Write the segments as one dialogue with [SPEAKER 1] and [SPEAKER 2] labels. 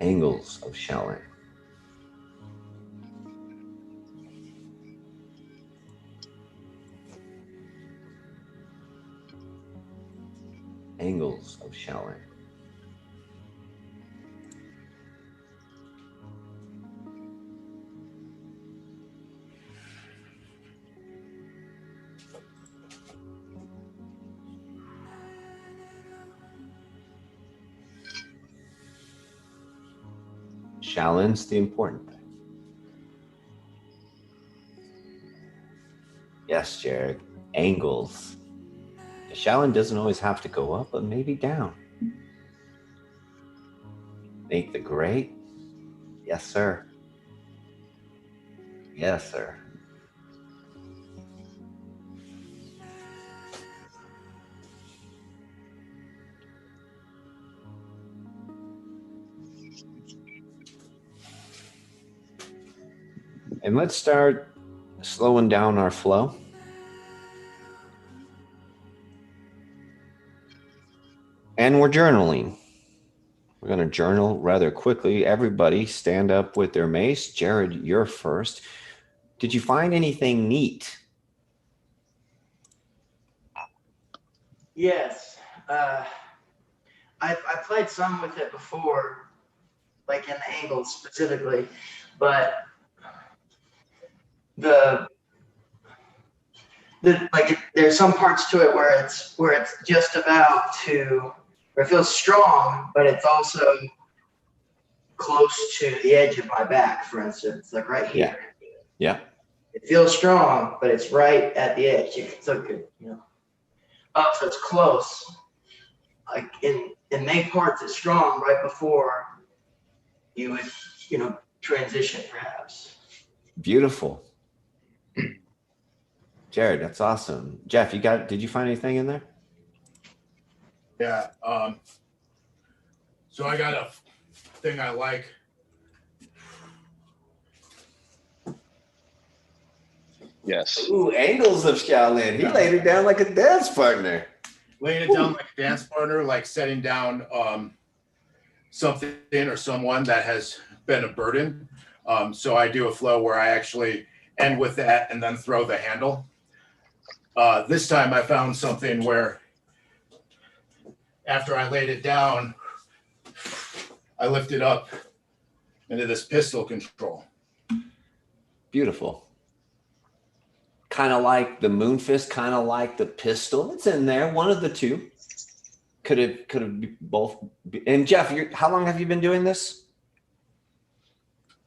[SPEAKER 1] Angles of Shaolin. Angles of Shaolin. Shaolin's the important thing. Yes, Jared. Angles. Shaolin doesn't always have to go up, but maybe down. Nate the Great. Yes, sir. Yes, sir. And let's start slowing down our flow. And we're journaling. We're going to journal rather quickly. Everybody stand up with their mace. Jared, you're first. Did you find anything neat?
[SPEAKER 2] Yes. I played some with it before, like in the angles specifically, but there's some parts to it where it's just about to, where it feels strong, but it's also close to the edge of my back, for instance, like right here.
[SPEAKER 1] Yeah.
[SPEAKER 2] It feels strong, but it's right at the edge. You can still good, Oh, so it's close. Like in many parts, it's strong right before you would, transition, perhaps.
[SPEAKER 1] Beautiful. Jared, that's awesome. Jeff, did you find anything in there?
[SPEAKER 3] Yeah. So I got a thing I like.
[SPEAKER 4] Yes.
[SPEAKER 1] Ooh, Angles of Shaolin. He laid it down like a dance partner.
[SPEAKER 3] Laying it down like a dance partner, like setting down something or someone that has been a burden. So I do a flow where I actually end with that and then throw the handle. This time I found something where after I laid it down, I lift it up into this pistol control.
[SPEAKER 1] Beautiful. Kind of like the moon fist, kind of like the pistol. It's in there. One of the two. Could have both. And Jeff, how long have you been doing this?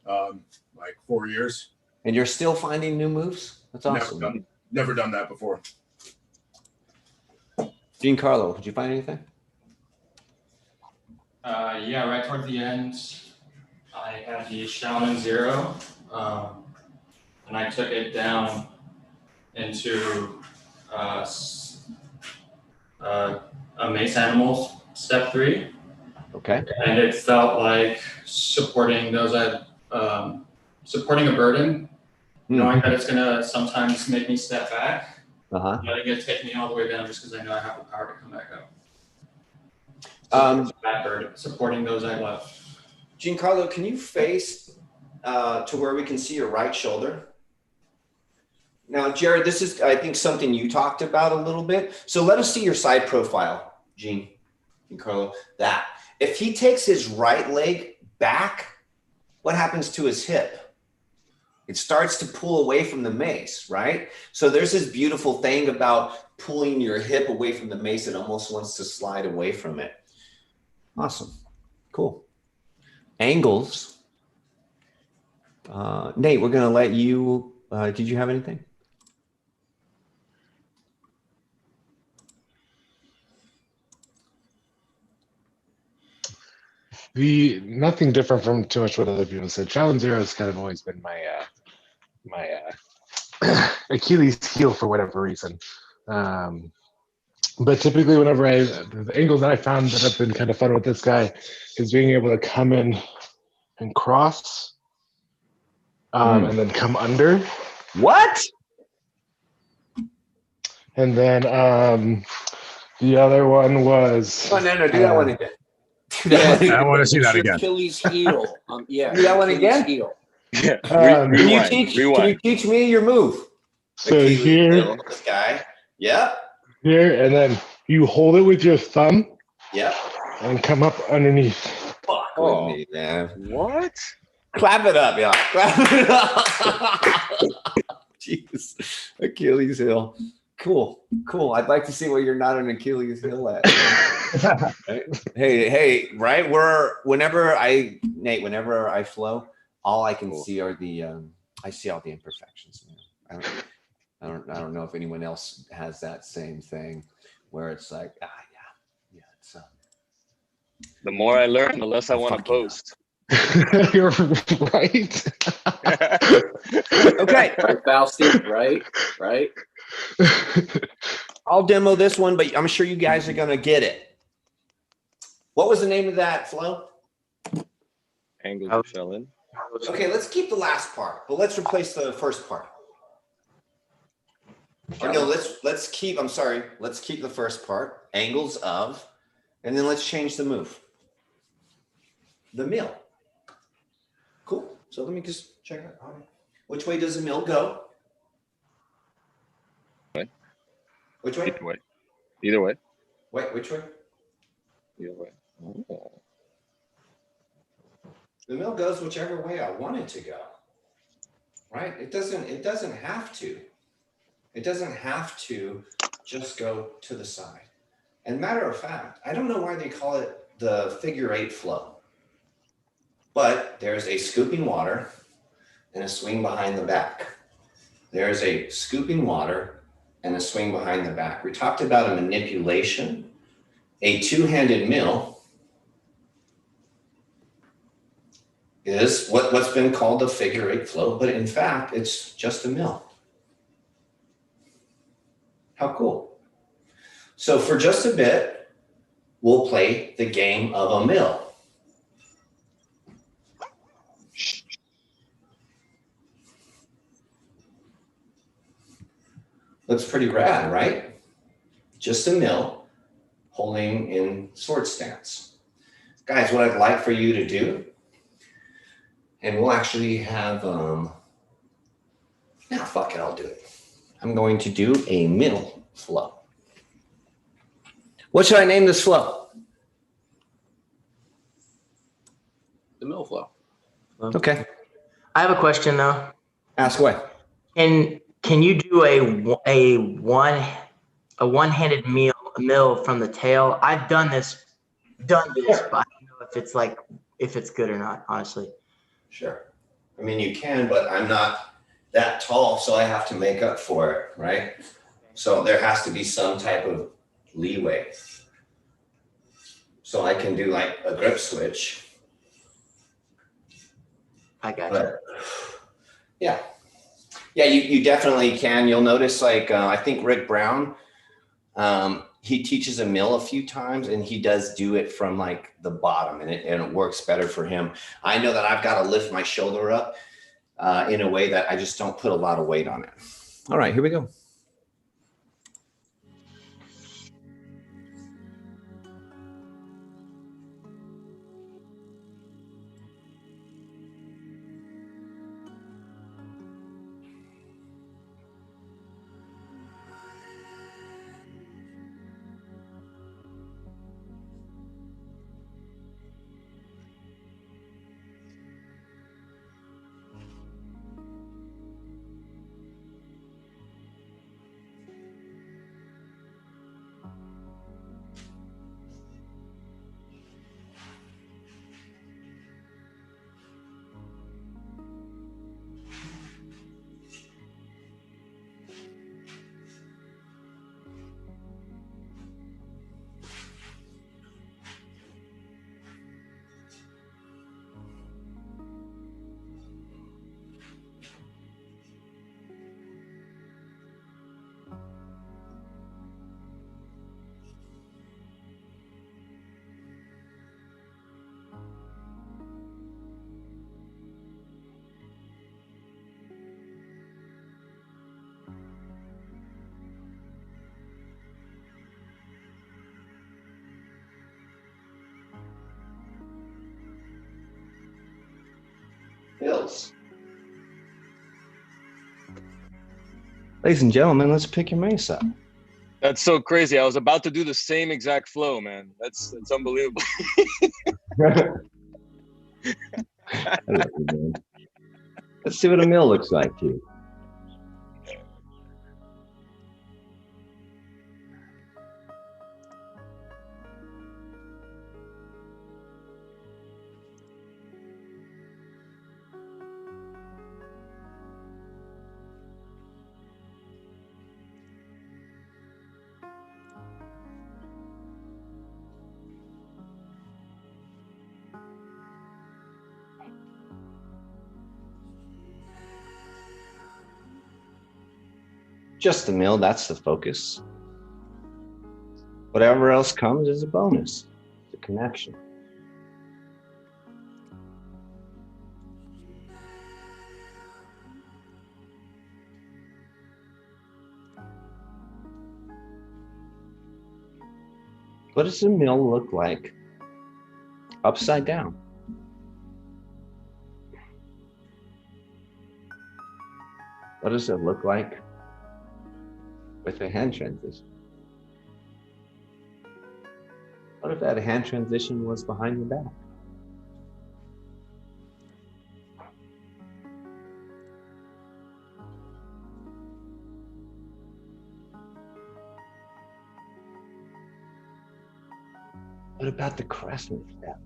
[SPEAKER 3] Like 4 years.
[SPEAKER 1] And you're still finding new moves? That's awesome.
[SPEAKER 3] Never done that before.
[SPEAKER 1] Giancarlo, did you find anything?
[SPEAKER 5] Yeah, right toward the end, I had the Shaolin Zero, and I took it down into a mace animals step 3.
[SPEAKER 1] Okay.
[SPEAKER 5] And it felt like supporting a burden, knowing that it's gonna sometimes make me step back. Letting it take me all the way down just because I know I have the power to come back up. That burden, supporting those I love.
[SPEAKER 1] Giancarlo, can you face to where we can see your right shoulder? Now, Jared, this is, I think, something you talked about a little bit. So let us see your side profile, Giancarlo. That. If he takes his right leg back, what happens to his hip? It starts to pull away from the mace, right? So there's this beautiful thing about pulling your hip away from the mace. It almost wants to slide away from it. Awesome. Cool. Angles. Nate, we're going to let you, did you have anything?
[SPEAKER 6] Nothing different from too much what other people said. Challenge Zero has kind of always been my Achilles heel for whatever reason. But typically, whenever the angles that I found that have been kind of fun with this guy is being able to come in and cross, and then come under.
[SPEAKER 1] What?
[SPEAKER 6] And then the other one was.
[SPEAKER 1] Oh, no, do that one again.
[SPEAKER 7] Yeah,
[SPEAKER 3] I want to see
[SPEAKER 7] it's
[SPEAKER 3] that
[SPEAKER 7] your
[SPEAKER 3] again.
[SPEAKER 7] Achilles heel. Yeah.
[SPEAKER 1] That one
[SPEAKER 7] Achilles
[SPEAKER 1] again?
[SPEAKER 7] heel.
[SPEAKER 4] Yeah.
[SPEAKER 6] Um,
[SPEAKER 1] Can you
[SPEAKER 4] Rewind.
[SPEAKER 1] teach? Can you
[SPEAKER 4] Rewind.
[SPEAKER 1] teach me your move?
[SPEAKER 6] So
[SPEAKER 1] Achilles
[SPEAKER 6] here,
[SPEAKER 1] heel, this guy. Yep.
[SPEAKER 6] here, and then you hold it with your thumb
[SPEAKER 1] Yep.
[SPEAKER 6] and come up underneath.
[SPEAKER 1] Fuck
[SPEAKER 4] Oh.
[SPEAKER 1] with me, man.
[SPEAKER 4] What?
[SPEAKER 1] Clap it up, yeah. Clap it up. Jeez. Achilles heel. Cool. Cool. I'd like to see where you're not an Achilles heel at. Right? Hey, right? Whenever I flow, all I can
[SPEAKER 4] Cool.
[SPEAKER 1] see are I see all the imperfections. Man. I don't know if anyone else has that same thing where it's like, yeah, it's
[SPEAKER 4] The more I learn, the less I want to
[SPEAKER 1] Fuck yeah.
[SPEAKER 4] post.
[SPEAKER 6] You're right.
[SPEAKER 1] okay.
[SPEAKER 7] Right, Fausti? Right?
[SPEAKER 1] I'll demo this one, but I'm sure you guys are gonna get it. What was the name of that flow?
[SPEAKER 4] Angles of Shellin.
[SPEAKER 1] Okay, let's keep the last part, but let's replace the first part. Or no, let's keep the first part, angles of, and then let's change the move. The mill. Cool. So let me just check it out. Which way does the mill go?
[SPEAKER 4] Way.
[SPEAKER 1] Which way?
[SPEAKER 4] Either way. Either way.
[SPEAKER 1] Wait, which way?
[SPEAKER 4] Either way. Oh.
[SPEAKER 1] The mill goes whichever way I want it to go. Right? It doesn't have to. It doesn't have to just go to the side. And matter of fact, I don't know why they call it the figure eight flow. But there's a scooping water and a swing behind the back. There's a scooping water and a swing behind the back. We talked about a manipulation, a two-handed mill is what's been called a figure eight flow, but in fact, it's just a mill. How cool. So for just a bit, we'll play the game of a mill. Looks pretty rad, right? Just a mill holding in sword stance. Guys, what I'd like for you to do, and we'll actually have, fuck it, I'll do it. I'm going to do a mill flow. What should I name this flow?
[SPEAKER 7] The mill flow.
[SPEAKER 1] Okay,
[SPEAKER 2] I have a question though.
[SPEAKER 1] ask away.
[SPEAKER 2] Can you do a one-handed mill from the tail? I've done this, but I don't know if it's good or not, honestly.
[SPEAKER 1] Sure. I mean, you can, but I'm not that tall, so I have to make up for it, right? So there has to be some type of leeway. So I can do like a grip switch.
[SPEAKER 2] I got you.
[SPEAKER 1] But yeah, you definitely can. You'll notice, like I think Rick Brown, he teaches a mill a few times, and he does do it from like the bottom, and it works better for him. I know that I've got to lift my shoulder up in a way that I just don't put a lot of weight on it. All right, here we go.
[SPEAKER 2] was.
[SPEAKER 1] Ladies and gentlemen, let's pick your mace up.
[SPEAKER 4] That's so crazy. I was about to do the same exact flow, man. That's unbelievable.
[SPEAKER 1] I love you, man. Let's see what a mill looks like to you. Just the mill, that's the focus. Whatever else comes is a bonus, it's a connection. What does a mill look like upside down? What does it look like with a hand transition? What if that hand transition was behind your back? What about the crescent step?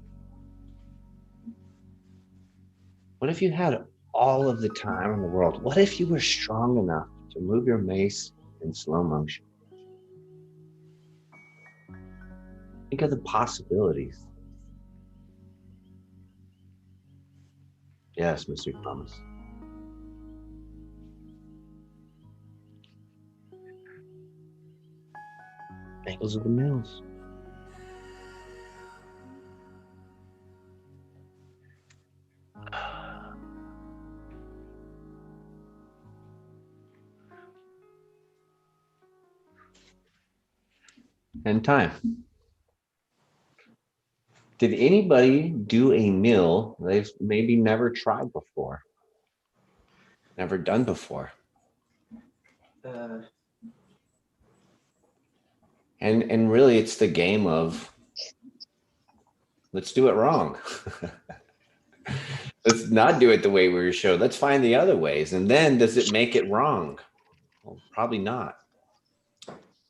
[SPEAKER 1] What if you had all of the time in the world? What if you were strong enough to move your mace in slow motion? Think of the possibilities. Yes, Mr. Thomas. Angles of the mills. And time. Did anybody do a mill they've maybe never tried before? Never done before? And really it's the game of let's do it wrong. Let's not do it the way we were showed. Let's find the other ways. And then does it make it wrong? Well, probably not.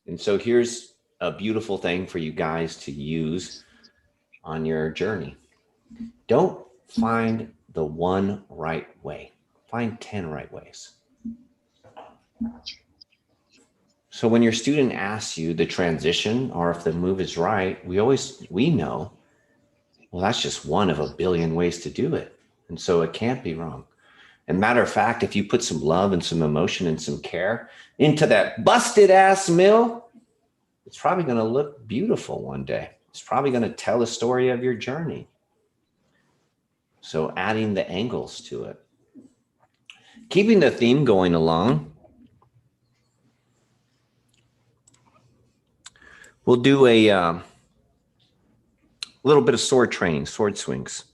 [SPEAKER 1] And so here's a beautiful thing for you guys to use on your journey. Don't find the one right way. Find 10 right ways. So when your student asks you the transition or if the move is right, we know, well, that's just one of a billion ways to do it. And so it can't be wrong. And matter of fact, if you put some love and some emotion and some care into that busted ass mill, it's probably going to look beautiful one day. It's probably going to tell a story of your journey. So adding the angles to it. Keeping the theme going along, we'll do a little bit of sword training, sword swings.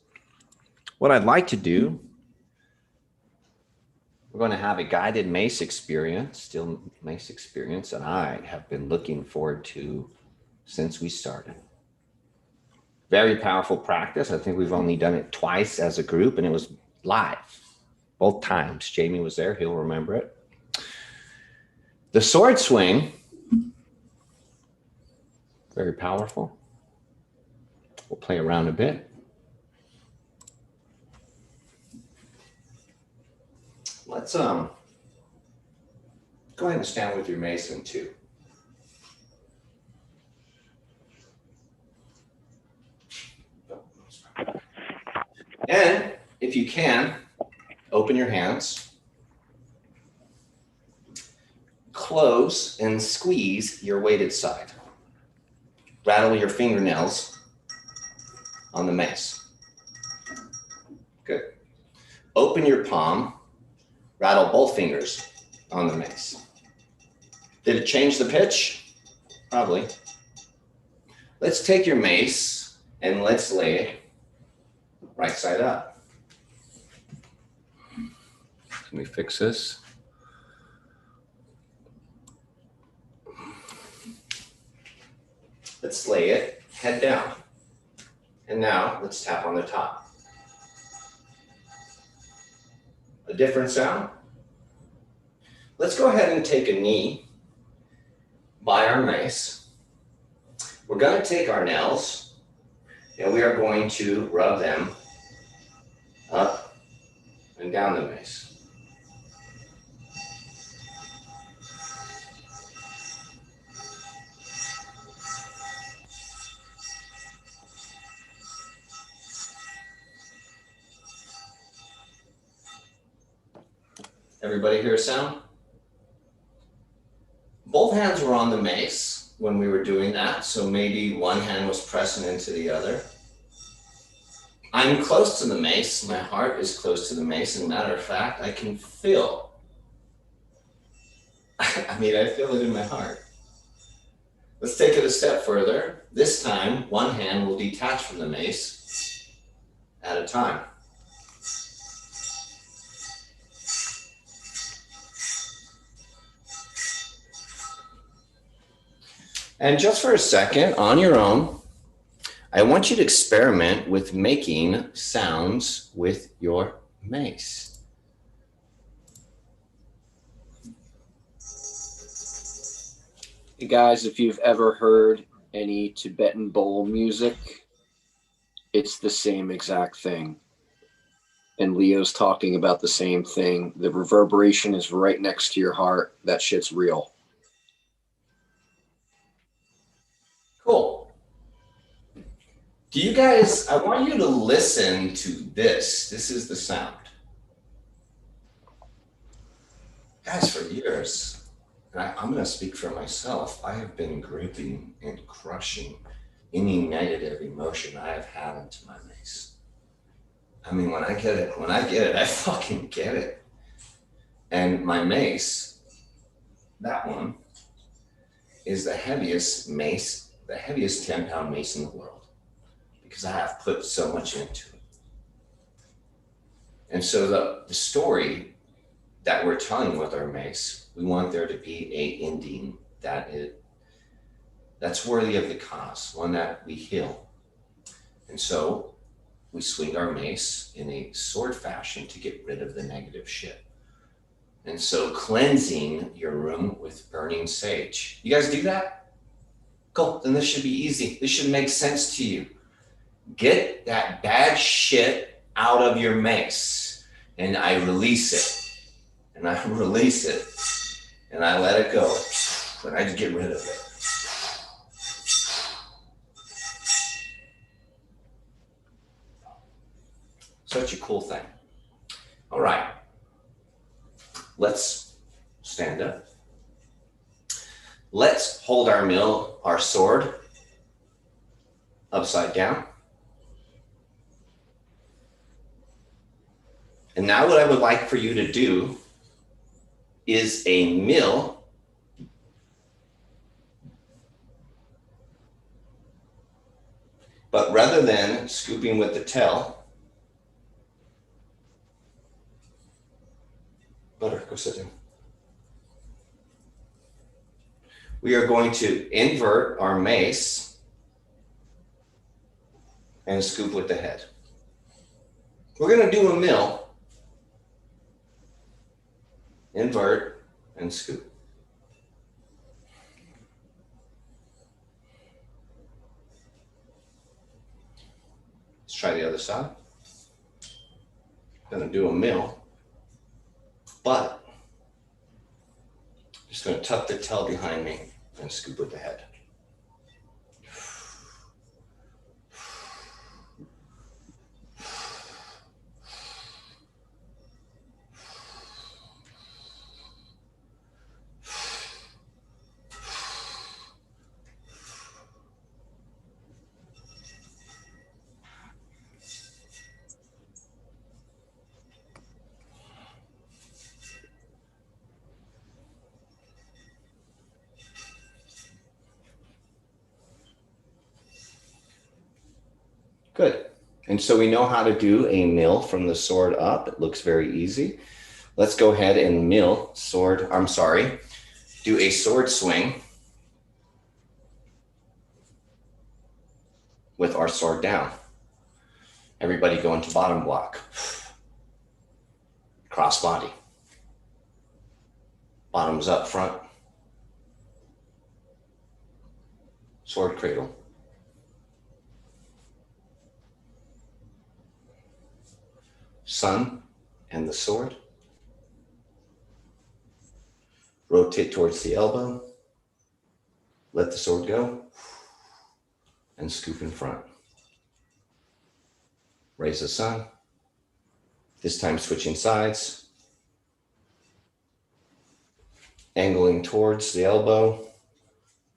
[SPEAKER 1] What I'd like to do, we're going to have a guided mace experience, still mace experience, that I have been looking forward to since we started. Very powerful practice. I think we've only done it twice as a group, and it was live both times. Jamie was there. He'll remember it. The sword swing, very powerful. We'll play around a bit. Let's go ahead and stand with your mace in two. And if you can, open your hands, close and squeeze your weighted side. Rattle your fingernails on the mace. Good. Open your palm, rattle both fingers on the mace. Did it change the pitch? Probably. Let's take your mace and let's lay it right side up. Can we fix this? Let's lay it head down. And now let's tap on the top. A different sound. Let's go ahead and take a knee by our mace. We're going to take our nails and we are going to rub them up and down the mace. Everybody hear a sound? Both hands were on the mace when we were doing that, so maybe one hand was pressing into the other. I'm close to the mace. My heart is close to the mace. As a matter of fact, I can feel, I feel it in my heart. Let's take it a step further. This time, one hand will detach from the mace at a time. And just for a second, on your own, I want you to experiment with making sounds with your mace.
[SPEAKER 7] Hey guys, if you've ever heard any Tibetan bowl music, it's the same exact thing. And Leo's talking about the same thing. The reverberation is right next to your heart. That shit's real.
[SPEAKER 1] Cool. Do you guys, I want you to listen to this. This is the sound. Guys, for years, and I'm going to speak for myself, I have been gripping and crushing any negative emotion I have had into my mace. When I get it, I fucking get it. And my mace, that one, is the heaviest mace, the heaviest 10-pound mace in the world, because I have put so much into it. And so the story that we're telling with our mace, we want there to be a ending that's worthy of the cause, one that we heal. And so we swing our mace in a sword fashion to get rid of the negative shit. And so cleansing your room with burning sage. You guys do that? Cool, then this should be easy. This should make sense to you. Get that bad shit out of your mace. And I release it. And I release it. And I let it go. And I just get rid of it. Such a cool thing. All right. Let's stand up. Let's hold our sword upside down. And now what I would like for you to do is a mill but rather than scooping with the tail, Butter, go sit down. We are going to invert our mace and scoop with the head. We're going to do a mill. Invert and scoop. Let's try the other side. Going to do a mill, but just going to tuck the tail behind me and scoop with the head. Good. And so we know how to do a mill from the sword up. It looks very easy. Let's go ahead and do a sword swing with our sword down. Everybody go into bottom block. Cross body. Bottoms up front. Sword cradle. Sun and the sword. Rotate towards the elbow. Let the sword go. And scoop in front. Raise the sun. This time switching sides. Angling towards the elbow.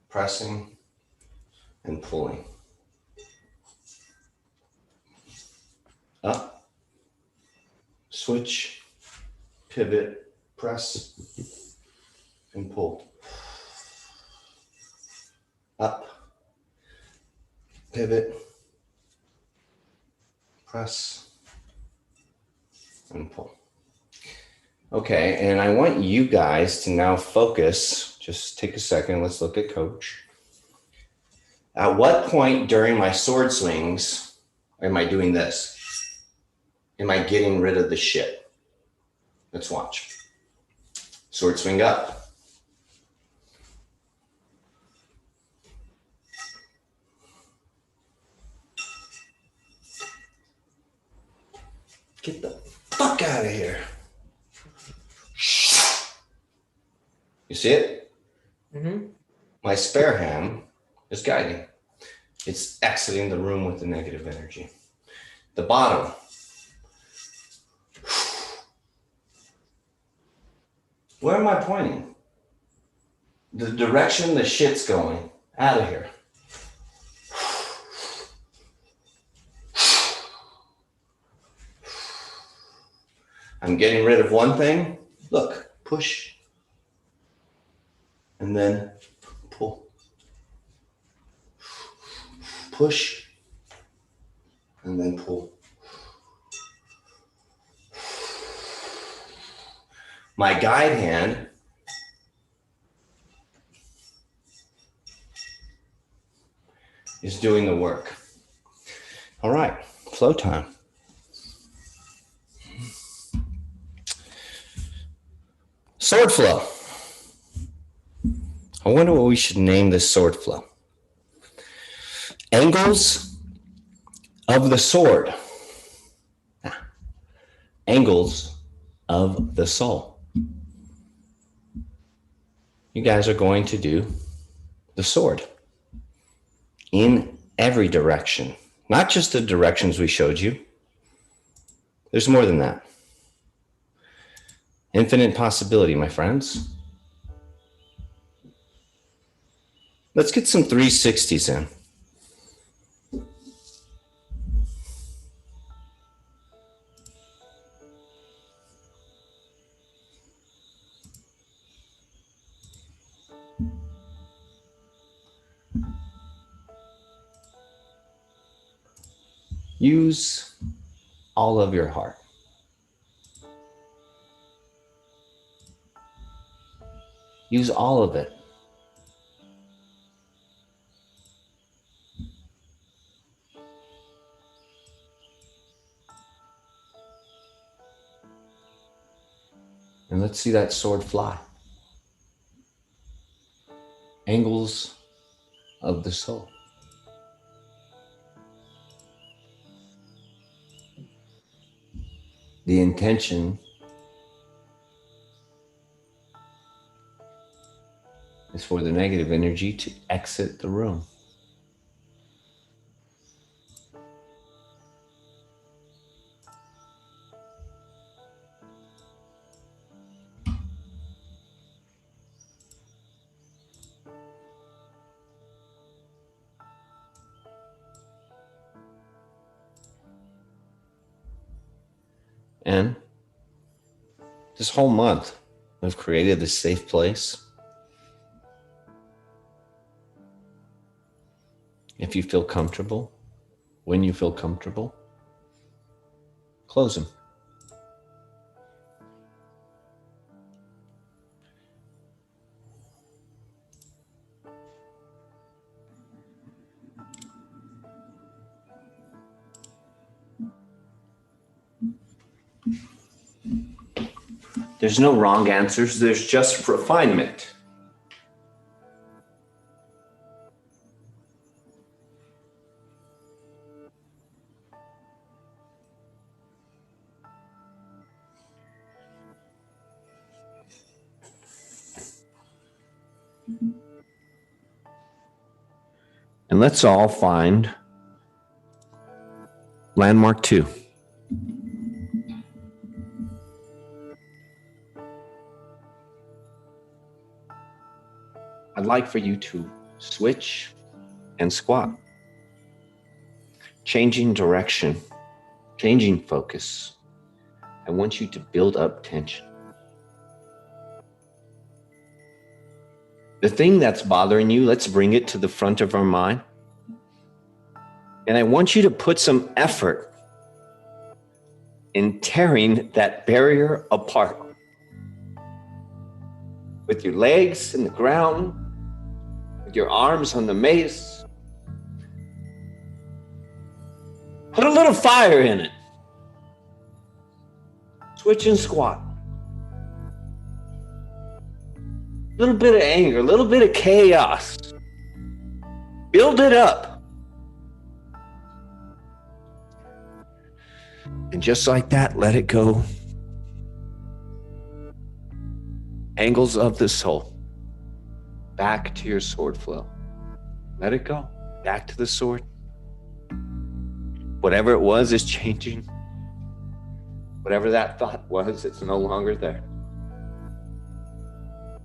[SPEAKER 1] Pressing and pulling. Up. Switch. Pivot. Press. And pull. Up. Pivot. Press. And pull. Okay, and I want you guys to now focus. Just take a second. Let's look at Coach. At what point during my sword swings am I doing this? Am I getting rid of the shit? Let's watch. Sword swing up. Get the fuck out of here. You see it?
[SPEAKER 2] Mm-hmm.
[SPEAKER 1] My spare hand is guiding. It's exiting the room with the negative energy. The bottom. Where am I pointing? The direction the shit's going. Out of here. I'm getting rid of one thing. Look, push. And then pull. Push. And then pull. My guide hand is doing the work. All right, flow time. Sword flow. I wonder what we should name this sword flow. Angles of the sword. Angles of the soul. You guys are going to do the sword in every direction, not just the directions we showed you. There's more than that. Infinite possibility, my friends. Let's get some 360s in. Use all of your heart. Use all of it. And let's see that sword fly. Angles of the soul. The intention is for the negative energy to exit the room. And this whole month, we've created this safe place. If you feel comfortable, when you feel comfortable, close them. There's no wrong answers. There's just refinement. And let's all find landmark 2. I'd like for you to switch and squat. Changing direction, changing focus. I want you to build up tension. The thing that's bothering you, let's bring it to the front of our mind. And I want you to put some effort in tearing that barrier apart. With your legs in the ground, with your arms on the mace. Put a little fire in it. Switch and squat. A little bit of anger, a little bit of chaos. Build it up. And just like that, let it go. Angles of the soul. Back to your sword flow. Let it go. Back to the sword. Whatever it was is changing. Whatever that thought was, it's no longer there.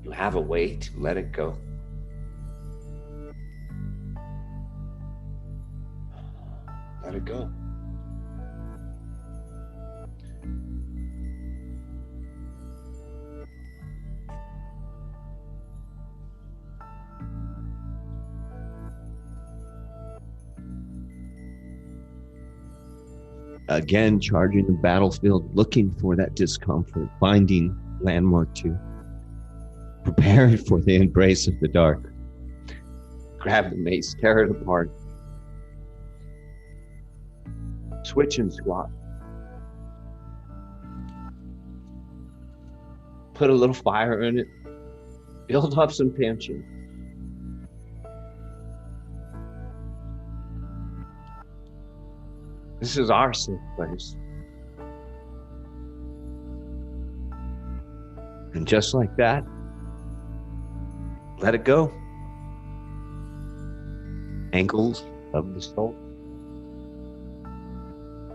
[SPEAKER 1] You have a way to let it go. Let it go. Again, charging the battlefield, looking for that discomfort, finding landmark 2. Preparing for the embrace of the dark. Grab the mace, tear it apart. Switch and squat. Put a little fire in it. Build up some tension. This is our safe place. And just like that, let it go. Ankles of the soul.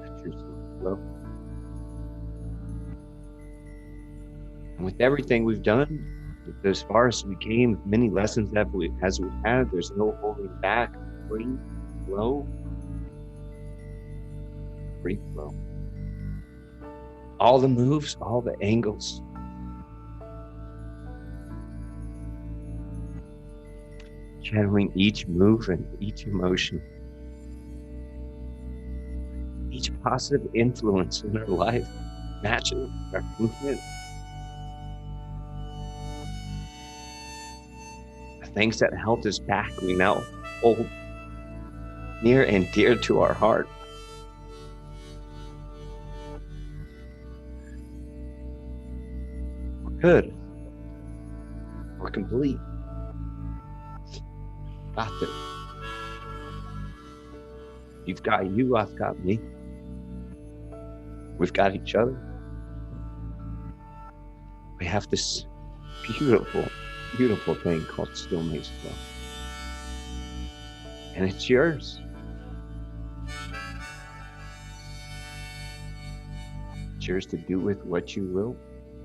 [SPEAKER 1] Let your soul flow. And with everything we've done, as far as we came, many lessons that as we had, there's no holding back. Free flow. Free flow. All the moves, all the angles. Channeling each move and each emotion. Each positive influence in our life. Matching our movement. The things that held us back, we now hold near and dear to our heart. We're good. We're complete. Got this. You've got you, I've got me. We've got each other. We have this beautiful, beautiful thing called Still Mace Flow. And it's yours. It's yours to do with what you will.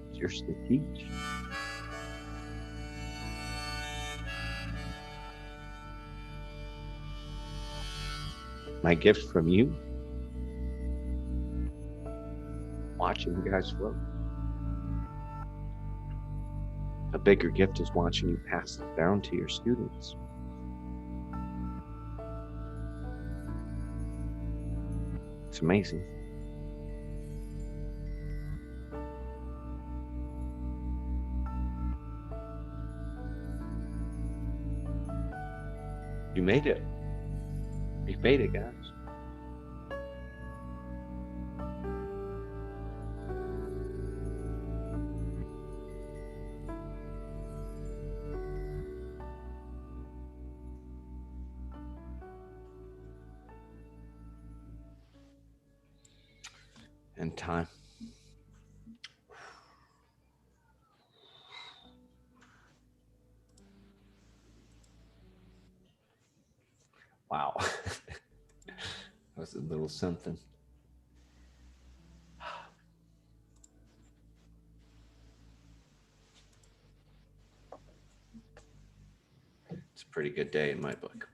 [SPEAKER 1] It's yours to teach. My gift from you, watching you guys flow. A bigger gift is watching you pass it down to your students. It's amazing. You made it. You made it, guys. and time. Wow. That was a little something. It's a pretty good day in my book.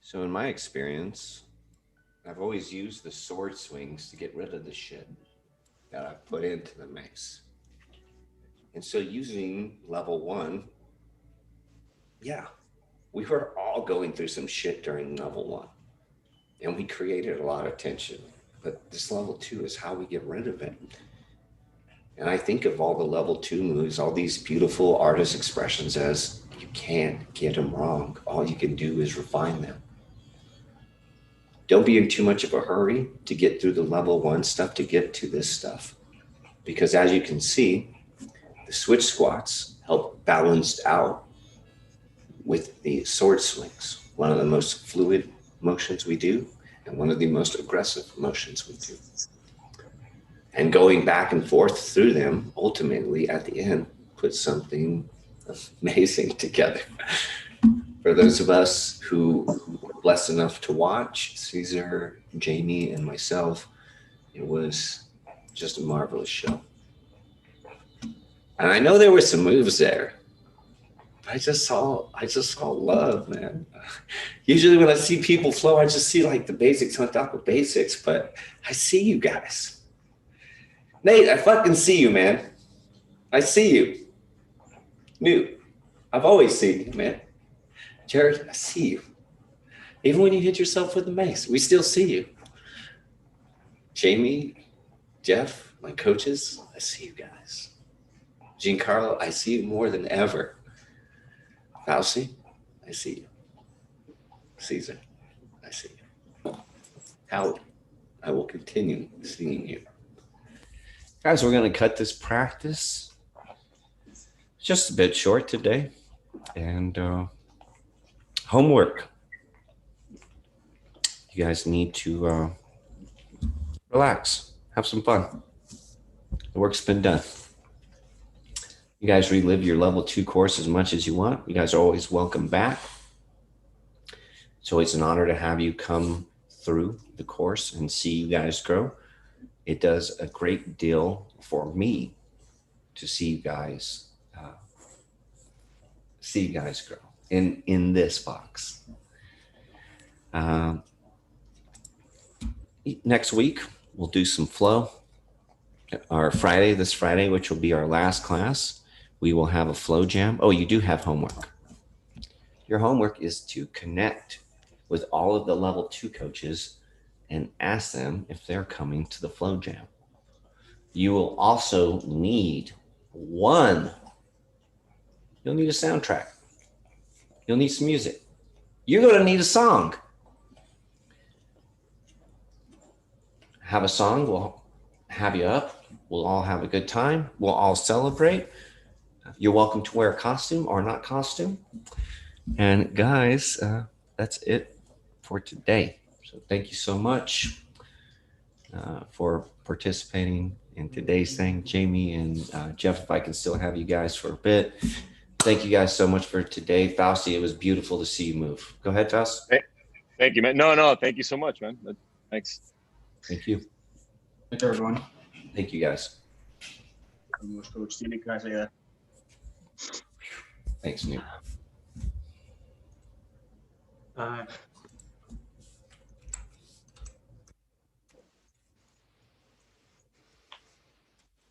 [SPEAKER 1] So in my experience, I've always used the sword swings to get rid of the shit that I've put into the mace. And so using level 1, yeah, we were all going through some shit during level 1. And we created a lot of tension. But this level 2 is how we get rid of it. And I think of all the level 2 moves, all these beautiful artist expressions as you can't get them wrong. All you can do is refine them. Don't be in too much of a hurry to get through the level 1 stuff to get to this stuff. Because as you can see, the switch squats help balance out with the sword swings, one of the most fluid motions we do and one of the most aggressive motions we do. And going back and forth through them, ultimately at the end, put something amazing together. For those of us who were blessed enough to watch, Caesar, Jamie, and myself, it was just a marvelous show. And I know there were some moves there. I just saw love, man. Usually when I see people flow, I just see like the basics on top of basics, but I see you guys. Nate, I fucking see you, man. I see you. Newt, I've always seen you, man. Jared, I see you. Even when you hit yourself with the mace, we still see you. Jamie, Jeff, my coaches, I see you guys. Giancarlo, I see you more than ever. Fauci, I see you. Caesar, I see you. Howard, I will continue seeing you. Guys, we're going to cut this practice just a bit short today. And homework. You guys need to relax, have some fun. The work's been done. You guys relive your level 2 course as much as you want. You guys are always welcome back. It's always an honor to have you come through the course and see you guys grow. It does a great deal for me to see you guys grow in this box. Next week, we'll do some flow. This Friday, which will be our last class, we will have a flow jam. Oh, you do have homework. Your homework is to connect with all of the level 2 coaches and ask them if they're coming to the flow jam. You will also need you'll need a soundtrack. You'll need some music. You're going to need a song. Have a song. We'll have you up. We'll all have a good time. We'll all celebrate. You're welcome to wear a costume or not costume. And guys, that's it for today. So thank you so much for participating in today's thing. Jamie and Jeff, if I can still have you guys for a bit. Thank you guys so much for today. Fausti, it was beautiful to see you move. Go ahead, Faust.
[SPEAKER 4] Hey, thank you, man. No, thank you so much, man. Thanks.
[SPEAKER 1] Thank you.
[SPEAKER 8] Thank you, everyone.
[SPEAKER 1] Thank you, guys.
[SPEAKER 8] Coach, see you guys later.
[SPEAKER 1] Thanks, Newt.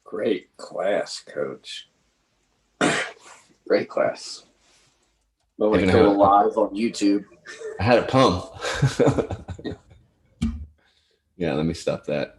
[SPEAKER 7] Great class, Coach. Great class. Well, we go live on YouTube.
[SPEAKER 1] I had a pump. Yeah, let me stop that.